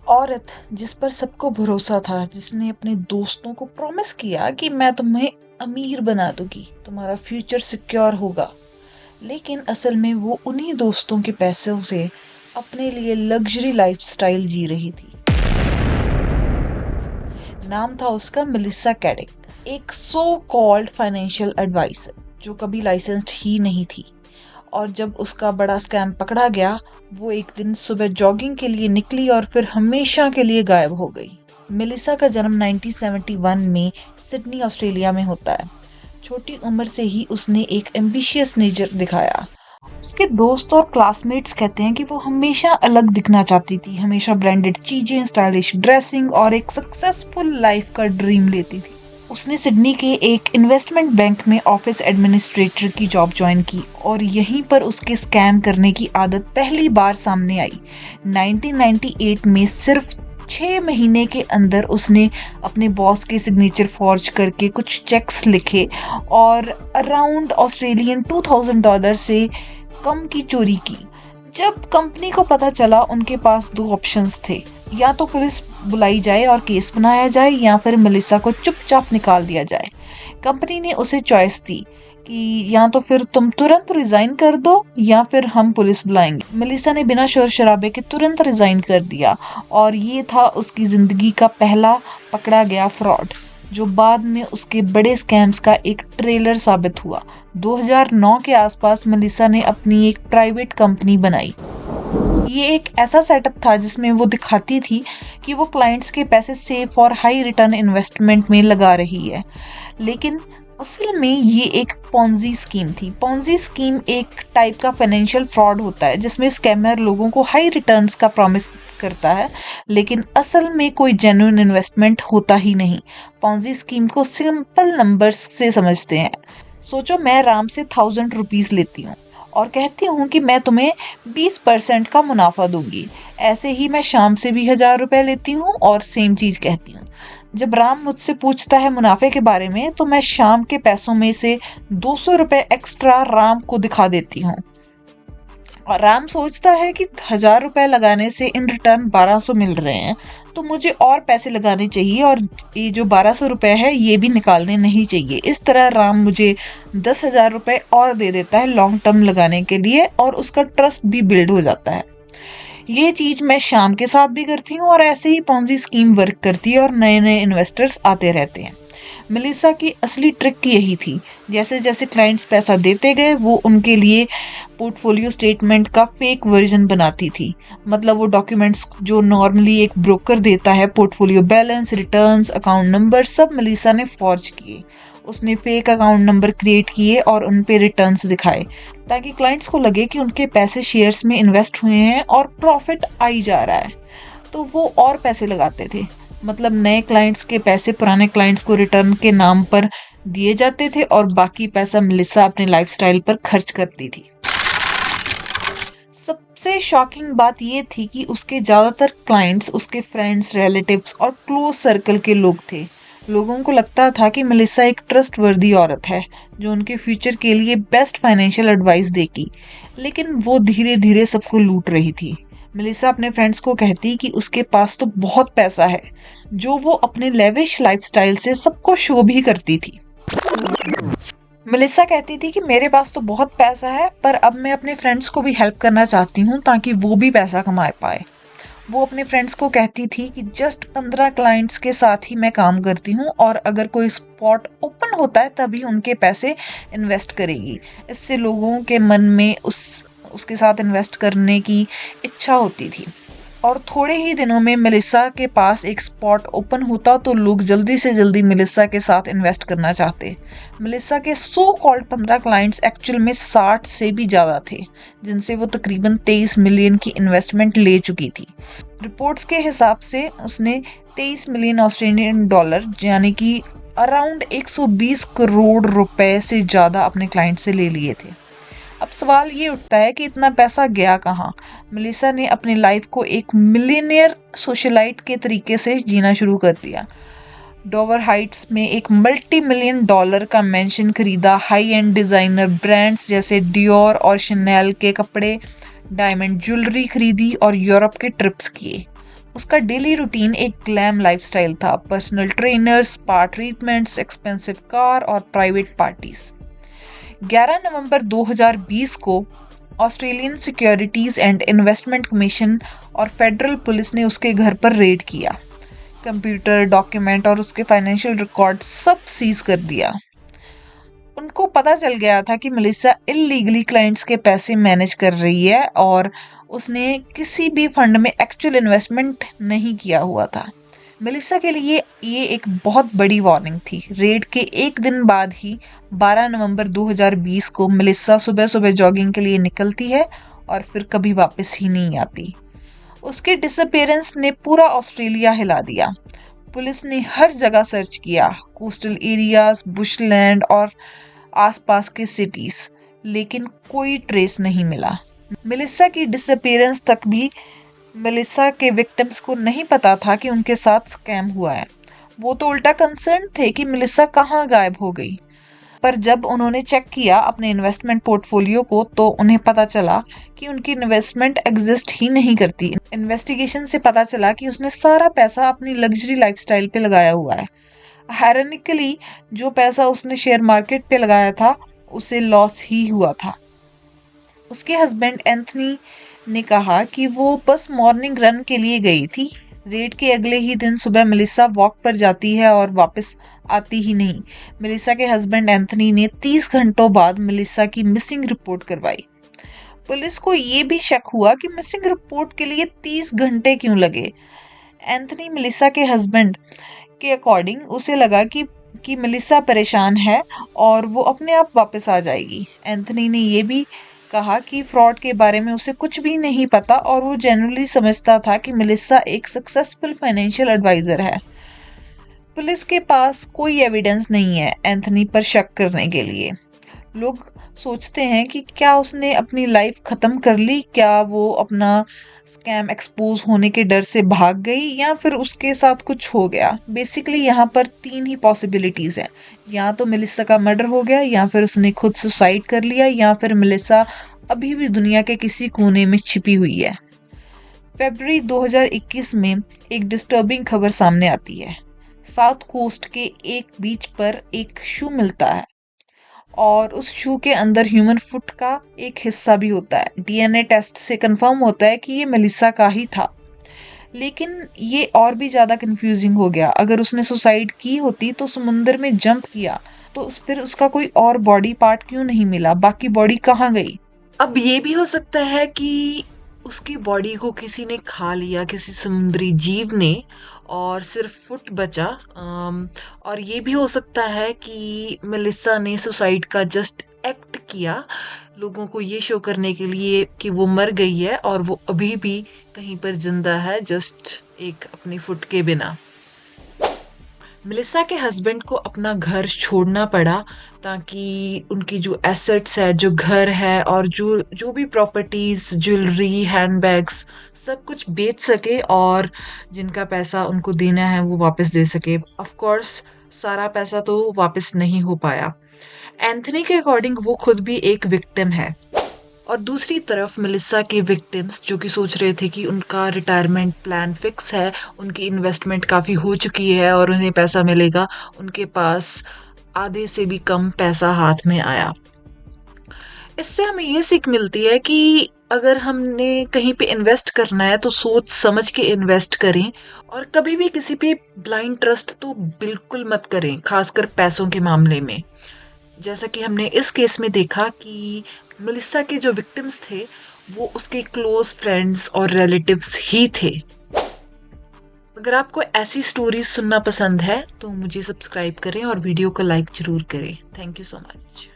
औरत जिस पर सबको भरोसा था, जिसने अपने दोस्तों को प्रॉमिस किया कि मैं तुम्हें अमीर बना दूंगी, तुम्हारा फ्यूचर सिक्योर होगा, लेकिन असल में वो उन्हीं दोस्तों के पैसों से अपने लिए लग्जरी लाइफस्टाइल जी रही थी। नाम था उसका मेलिसा कैडिक, एक सो कॉल्ड फाइनेंशियल एडवाइजर जो कभी लाइसेंस्ड ही नहीं थी। और जब उसका बड़ा स्कैम पकड़ा गया, वो एक दिन सुबह जॉगिंग के लिए निकली और फिर हमेशा के लिए गायब हो गई। मेलिसा का जन्म 1971 में सिडनी, ऑस्ट्रेलिया में होता है। छोटी उम्र से ही उसने एक एम्बिशियस नेचर दिखाया। उसके दोस्त और क्लासमेट्स कहते हैं कि वो हमेशा अलग दिखना चाहती थी, हमेशा ब्रांडेड चीजें, स्टाइलिश ड्रेसिंग और एक सक्सेसफुल लाइफ का ड्रीम लेती थी। उसने सिडनी के एक इन्वेस्टमेंट बैंक में ऑफिस एडमिनिस्ट्रेटर की जॉब ज्वाइन की और यहीं पर उसके स्कैम करने की आदत पहली बार सामने आई। 1998 में सिर्फ 6 महीने के अंदर उसने अपने बॉस के सिग्नेचर फॉर्ज करके कुछ चेक्स लिखे और अराउंड ऑस्ट्रेलियन $2000 से कम की चोरी की। जब कंपनी को पता चला, उनके पास दो ऑप्शंस थे, या तो पुलिस बुलाई जाए और केस बनाया जाए या फिर मेलिसा को चुपचाप निकाल दिया जाए। कंपनी ने उसे चॉइस दी कि या तो फिर तुम तुरंत रिजाइन कर दो या फिर हम पुलिस बुलाएंगे। मेलिसा ने बिना शोर शराबे के तुरंत रिजाइन कर दिया और ये था उसकी जिंदगी का पहला पकड़ा गया फ्रॉड, जो बाद में उसके बड़े स्कैम्स का एक ट्रेलर साबित हुआ। 2009 के आसपास मेलिसा ने अपनी एक प्राइवेट कंपनी बनाई। ये एक ऐसा सेटअप था जिसमें वो दिखाती थी कि वो क्लाइंट्स के पैसे सेफ और हाई रिटर्न इन्वेस्टमेंट में लगा रही है, लेकिन असल में ये एक पॉन्जी स्कीम थी। पॉन्जी स्कीम एक टाइप का फाइनेंशियल फ्रॉड होता है जिसमें स्कैमर लोगों को हाई रिटर्न्स का प्रॉमिस करता है, लेकिन असल में कोई जेन्युइन इन्वेस्टमेंट होता ही नहीं। पॉन्जी स्कीम को सिंपल नंबर्स से समझते हैं। सोचो, मैं राम से ₹1000 लेती हूँ और कहती हूँ कि मैं तुम्हें 20% का मुनाफा दूंगी। ऐसे ही मैं शाम से भी ₹1000 लेती हूँ और सेम चीज कहती हूँ। जब राम मुझसे पूछता है मुनाफे के बारे में, तो मैं शाम के पैसों में से ₹200 एक्स्ट्रा राम को दिखा देती हूँ। और राम सोचता है कि ₹1000 लगाने से इन रिटर्न 1200 मिल रहे हैं, तो मुझे और पैसे लगाने चाहिए और ये जो ₹1200 है ये भी निकालने नहीं चाहिए। इस तरह राम मुझे ₹10,000 और दे देता है लॉन्ग टर्म लगाने के लिए और उसका ट्रस्ट भी बिल्ड हो जाता है। ये चीज मैं शाम के साथ भी करती हूँ और ऐसे ही पॉन्जी स्कीम वर्क करती है और नए नए इन्वेस्टर्स आते रहते हैं। मेलिसा की असली ट्रिक यही थी। जैसे जैसे क्लाइंट्स पैसा देते गए, वो उनके लिए पोर्टफोलियो स्टेटमेंट का फेक वर्जन बनाती थी। मतलब वो डॉक्यूमेंट्स जो नॉर्मली एक ब्रोकर देता है, portfolio balance, returns, account number, सब मेलिसा ने फॉर्ज किए। उसने फेक अकाउंट नंबर क्रिएट किए और उन पे रिटर्न्स दिखाए ताकि क्लाइंट्स को लगे कि उनके पैसे शेयर्स में इन्वेस्ट हुए हैं और प्रॉफिट आई जा रहा है, तो वो और पैसे लगाते थे। मतलब नए क्लाइंट्स के पैसे पुराने क्लाइंट्स को रिटर्न के नाम पर दिए जाते थे और बाकी पैसा मेलिसा अपने लाइफस्टाइल पर खर्च करती थी। सबसे शॉकिंग बात ये थी कि उसके ज्यादातर क्लाइंट्स उसके फ्रेंड्स, रिलेटिव्स और क्लोज सर्कल के लोग थे। लोगों को लगता था कि मेलिसा एक ट्रस्टवर्दी औरत है जो उनके फ्यूचर के लिए बेस्ट फाइनेंशियल एडवाइस देगी, लेकिन वो धीरे धीरे सबको लूट रही थी। मेलिसा अपने फ्रेंड्स को कहती कि उसके पास तो बहुत पैसा है, जो वो अपने लेविश लाइफस्टाइल से सबको शो भी करती थी। मेलिसा कहती थी कि मेरे पास तो बहुत पैसा है, पर अब मैं अपने फ्रेंड्स को भी हेल्प करना चाहती हूँ ताकि वो भी पैसा कमा पाए। वो अपने फ्रेंड्स को कहती थी कि जस्ट 15 क्लाइंट्स के साथ ही मैं काम करती हूँ और अगर कोई स्पॉट ओपन होता है तभी उनके पैसे इन्वेस्ट करेगी। इससे लोगों के मन में उसके साथ इन्वेस्ट करने की इच्छा होती थी। और थोड़े ही दिनों में मेलिसा के पास एक स्पॉट ओपन होता तो लोग जल्दी से जल्दी मेलिसा के साथ इन्वेस्ट करना चाहते। मेलिसा के सो कॉल्ड 15 क्लाइंट्स एक्चुअल में 60 से भी ज़्यादा थे, जिनसे वो तकरीबन 23 मिलियन की इन्वेस्टमेंट ले चुकी थी। रिपोर्ट्स के हिसाब से उसने 23 मिलियन ऑस्ट्रेलियन डॉलर यानी कि अराउंड 120 करोड़ रुपए से ज़्यादा अपने क्लाइंट से ले लिए थे। अब सवाल ये उठता है कि इतना पैसा गया कहाँ। मेलिसा ने अपनी लाइफ को एक मिलियनियर सोशलाइट के तरीके से जीना शुरू कर दिया। डोवर हाइट्स में एक मल्टी मिलियन डॉलर का मेंशन खरीदा, हाई एंड डिजाइनर ब्रांड्स जैसे डियोर और शनेल के कपड़े, डायमंड ज्वेलरी खरीदी और यूरोप के ट्रिप्स किए। उसका डेली रूटीन एक ग्लैम लाइफस्टाइल था, personal trainer, spa treatments, expensive car और प्राइवेट पार्टीज। 11 नवंबर 2020 को Australian securities and investment commission और फेडरल पुलिस ने उसके घर पर रेड किया। कंप्यूटर, डॉक्यूमेंट और उसके फाइनेंशियल रिकॉर्ड सब सीज कर दिया। उनको पता चल गया था कि मेलिसा इलीगली क्लाइंट्स के पैसे मैनेज कर रही है और उसने किसी भी फंड में एक्चुअल इन्वेस्टमेंट नहीं किया हुआ था। मेलिसा के लिए ये एक बहुत बड़ी वार्निंग थी। रेड के एक दिन बाद ही 12 नवंबर 2020 को मेलिसा सुबह सुबह जॉगिंग के लिए निकलती है और फिर कभी वापस ही नहीं आती। उसके डिसअपीयरेंस ने पूरा ऑस्ट्रेलिया हिला दिया। पुलिस ने हर जगह सर्च किया, कोस्टल एरियाज, बुशलैंड और आसपास के सिटीज, लेकिन कोई ट्रेस नहीं मिला। मेलिसा की डिसअपीयरेंस तक भी मेलिसा के विक्टिम्स को नहीं पता था कि उनके साथ स्कैम हुआ है। वो तो उल्टा कंसर्न थे कि मेलिसा कहाँ गायब हो गई। पर जब उन्होंने चेक किया अपने इन्वेस्टमेंट पोर्टफोलियो को तो उन्हें पता चला कि उनकी इन्वेस्टमेंट एग्जिस्ट ही नहीं करती। इन्वेस्टिगेशन से पता चला कि उसने सारा पैसा अपनी लग्जरी लाइफस्टाइल पे लगाया हुआ है। आयरनिकली जो पैसा उसने शेयर मार्केट पे लगाया था उसे लॉस ही हुआ था। उसके हस्बैंड एंथनी ने कहा कि वो बस मॉर्निंग रन के लिए गई थी। रेड के अगले ही दिन सुबह मेलिसा वॉक पर जाती है और वापस आती ही नहीं। मेलिसा के हस्बैंड एंथनी ने 30 घंटों बाद मेलिसा की मिसिंग रिपोर्ट करवाई। पुलिस को ये भी शक हुआ कि मिसिंग रिपोर्ट के लिए 30 घंटे क्यों लगे। एंथनी मेलिसा के हस्बैंड के अकॉर्डिंग उसे लगा कि मेलिसा परेशान है और वो अपने आप वापस आ जाएगी। एंथनी ने ये भी कहा कि फ्रॉड के बारे में उसे कुछ भी नहीं पता और वो जनरली समझता था कि मेलिसा एक सक्सेसफुल फाइनेंशियल एडवाइजर है। पुलिस के पास कोई एविडेंस नहीं है एंथनी पर शक करने के लिए। लोग सोचते हैं कि क्या उसने अपनी लाइफ खत्म कर ली, क्या वो अपना स्कैम एक्सपोज होने के डर से भाग गई या फिर उसके साथ कुछ हो गया। बेसिकली यहाँ पर 3 ही पॉसिबिलिटीज हैं, या तो मेलिसा का मर्डर हो गया, या फिर उसने खुद सुसाइड कर लिया, या फिर मेलिसा अभी भी दुनिया के किसी कोने में छिपी हुई है। फरवरी 2021 में एक डिस्टर्बिंग खबर सामने आती है। साउथ कोस्ट के एक बीच पर एक शू मिलता है और उस शू के अंदर ह्यूमन फुट का एक हिस्सा भी होता है। डीएनए टेस्ट से कंफर्म होता है कि ये मेलिसा का ही था। लेकिन ये और भी ज़्यादा कंफ्यूजिंग हो गया। अगर उसने सुसाइड की होती तो समुंदर में जंप किया तो फिर उसका कोई और बॉडी पार्ट क्यों नहीं मिला, बाकी बॉडी कहाँ गई। अब ये भी हो सकता है कि उसकी बॉडी को किसी ने खा लिया, किसी समुद्री जीव ने, और सिर्फ फुट बचा। और ये भी हो सकता है कि मेलिसा ने सुसाइड का जस्ट एक्ट किया, लोगों को ये शो करने के लिए कि वो मर गई है और वो अभी भी कहीं पर जिंदा है, जस्ट एक अपनी फुट के बिना। मेलिसा के हस्बैंड को अपना घर छोड़ना पड़ा ताकि उनकी जो एसेट्स है, जो घर है और जो भी प्रॉपर्टीज, ज्वेलरी, हैंडबैग्स, सब कुछ बेच सके और जिनका पैसा उनको देना है वो वापस दे सके। ऑफ कोर्स सारा पैसा तो वापस नहीं हो पाया। एंथनी के अकॉर्डिंग वो खुद भी एक विक्टिम है और दूसरी तरफ मेलिसा के विक्टिम्स जो कि सोच रहे थे कि उनका रिटायरमेंट प्लान फिक्स है, उनकी इन्वेस्टमेंट काफ़ी हो चुकी है और उन्हें पैसा मिलेगा, उनके पास आधे से भी कम पैसा हाथ में आया। इससे हमें ये सीख मिलती है कि अगर हमने कहीं पे इन्वेस्ट करना है तो सोच समझ के इन्वेस्ट करें और कभी भी किसी पे ब्लाइंड ट्रस्ट तो बिल्कुल मत करें, खासकर पैसों के मामले में। जैसा कि हमने इस केस में देखा कि मेलिसा के जो विक्टिम्स थे वो उसके क्लोज फ्रेंड्स और रिलेटिव्स ही थे। अगर आपको ऐसी स्टोरीज सुनना पसंद है तो मुझे सब्सक्राइब करें और वीडियो को लाइक जरूर करें। Thank you so much.